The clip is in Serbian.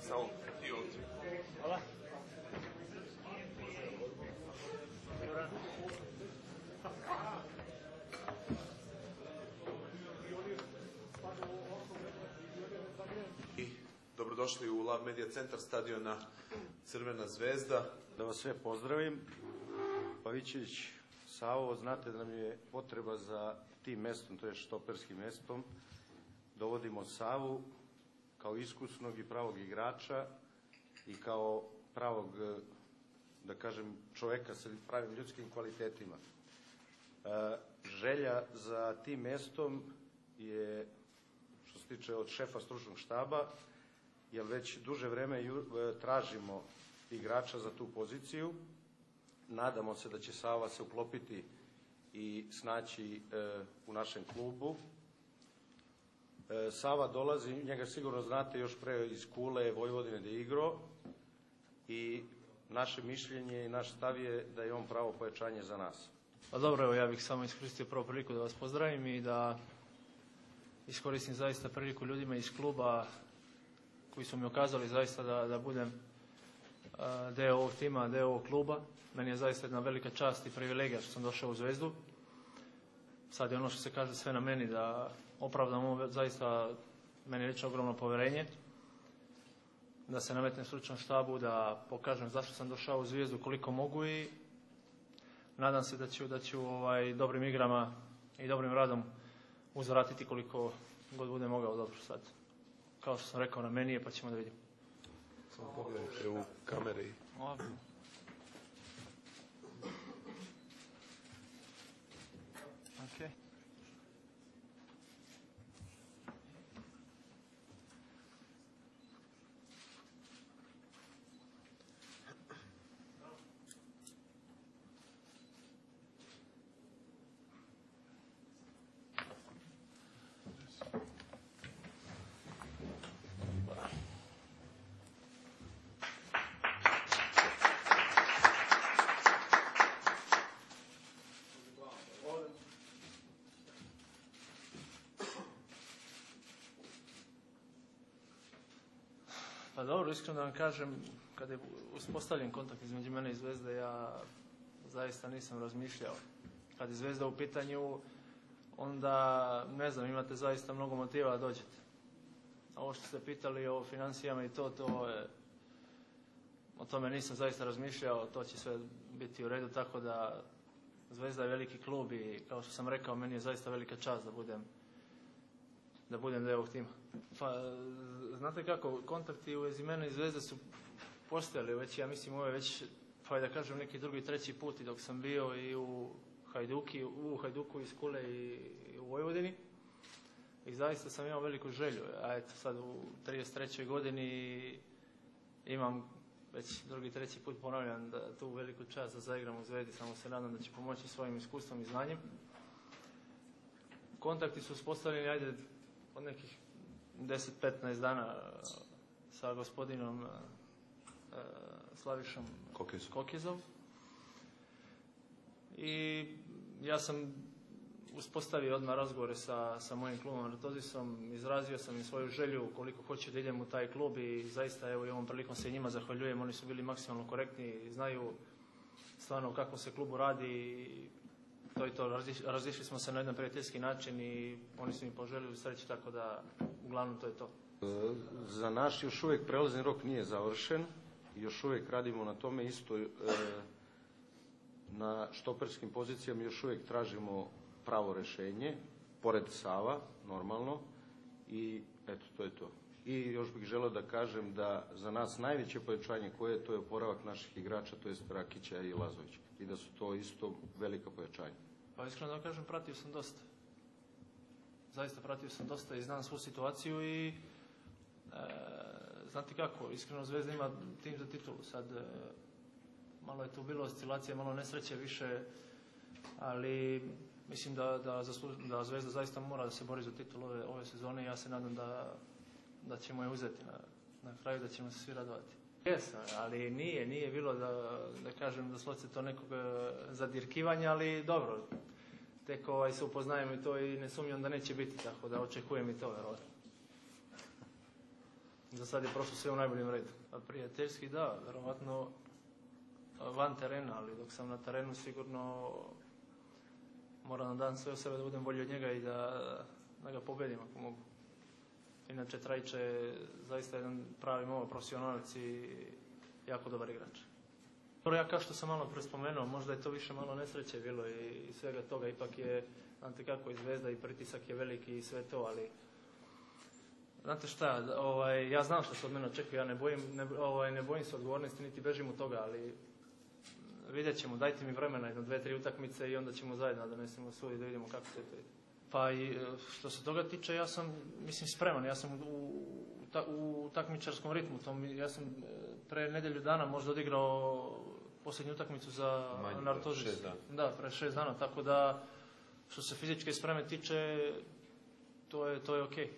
Samo ti ovdje. Hvala. I dobrodošli u Lav Media Centar stadiona Crvena zvezda. Da vas sve pozdravim. Pavićević, Savo, znate da nam je potreba za tim mestom, to je štoperskim mestom. Dovodimo Savu kao iskusnog i pravog igrača i kao pravog, da kažem, čoveka sa pravim ljudskim kvalitetima. Želja za tim mestom je, što se tiče od šefa stručnog štaba, jer već duže vreme tražimo igrača za tu poziciju. Nadamo se da će Sava se uklopiti i snaći u našem klubu. Sava dolazi, njega sigurno znate još pre iz Kule, Vojvodine da je igrao i naše mišljenje i naš stav je da je on pravo pojačanje za nas. Pa dobro, evo ja bih samo iskoristio prvu priliku da vas pozdravim i da iskoristim zaista priliku ljudima iz kluba koji su mi ukazali zaista da budem deo ovog tima, deo ovog kluba. Meni je zaista jedna velika čast i privilegija što sam došao u Zvezdu. Sad je ono što se kaže sve na meni da opravdam ovo, zaista meni je već ogromno poverenje. Da se nametnem stručnom štabu, da pokažem zašto sam došao u Zvijezdu koliko mogu i nadam se da ću dobrim igrama i dobrim radom uzvratiti koliko god bude mogao. Dobro, sad, kao što sam rekao, na meni je, pa ćemo da vidimo. Samo pogledajte u kamere i... Okay. Pa dobro, iskreno da vam kažem, kada je uspostavljen kontakt između mene i Zvezde, ja zaista nisam razmišljao. Kad je Zvezda u pitanju, onda, ne znam, imate zaista mnogo motiva da dođete. A ovo što ste pitali o financijama i o tome nisam zaista razmišljao, to će sve biti u redu, tako da Zvezda je veliki klub i kao što sam rekao, meni je zaista velika čast da budem deo ovog tima. Pa, znate kako, kontakti u vezi mene i Zvezde su postojali već, ja mislim, ovo je već, pa da kažem, neki drugi, treći put i dok sam bio i u Hajduku iz Kule i u Vojvodini. I zaista sam imao veliku želju, a eto sad u 33. godini imam već drugi, treći put ponavljam da tu veliku čast da zaigram u Zvezdi, samo se nadam da će pomoći svojim iskustvom i znanjem. Kontakti su uspostavljeni, ajde, od nekih 10-15 dana sa gospodinom Slavišom Kokizom. I ja sam uspostavio odmah razgovore sa mojim klubom Artozisom, izrazio sam im svoju želju koliko hoću da idem u taj klub i zaista evo i ovom prilikom se njima zahvaljujem, oni su bili maksimalno korektni, znaju stvarno kako se klubu radi i to je to, razišli smo se na jedan prijateljski način i oni su mi poželili sreći, tako da uglavnom to je to. Za naš još uvijek prelazni rok nije završen, još uvijek radimo na tome isto, na štoperskim pozicijama još uvijek tražimo pravo rešenje, pored Sava, normalno, i eto, to je to. I još bih želeo da kažem da za nas najveće pojačanje koje to je oporavak naših igrača, to je Rakića i Lazovića. I da su to isto velika pojačanja. Pa iskreno da kažem, pratio sam dosta. Zaista pratio sam dosta i znam svu situaciju i znate kako, iskreno Zvezda ima tim za titulu. Sad malo je tu bilo oscilacije, malo nesreće više, ali mislim da Zvezda zaista mora da se bori za titul ove sezone i ja se nadam da ćemo je uzeti na kraju, da ćemo se svi radovati. Jesam, ali nije bilo da kažem doslovce to nekog zadirkivanja, ali dobro. Tek se upoznajemo i to i ne sumnjam da neće biti, tako da očekujem i to, verovatno. Za sad je prošlo sve u najboljem redu. A prijateljski, da, verovatno van terena, ali dok sam na terenu sigurno moram da dam sve od sebe da budem bolji od njega i da ga pobedim ako mogu. Inače, Trajić je zaista jedan pravi profesionalac i jako dobar igrač. Ja kao što sam malo prespomenuo, možda je to više malo nesreće bilo i svega toga, ipak je, znate kako je Zvezda i pritisak je veliki i sve to, ali znate šta, ja znam što se od mene očekuje, ja ne bojim se odgovornosti, niti bežim od toga, ali vidjet ćemo, dajte mi vremena, 2-3 utakmice i onda ćemo zajedno da donesemo sud i da vidimo kako se to ide. Pa i što se toga tiče, ja sam, spreman, ja sam u takmičarskom ritmu, ja sam pre nedelju dana možda odigrao posljednju utakmicu za Nartožis. 6 dana. Da, pre 6 dana, tako da što se fizičke spreme tiče, to je okej.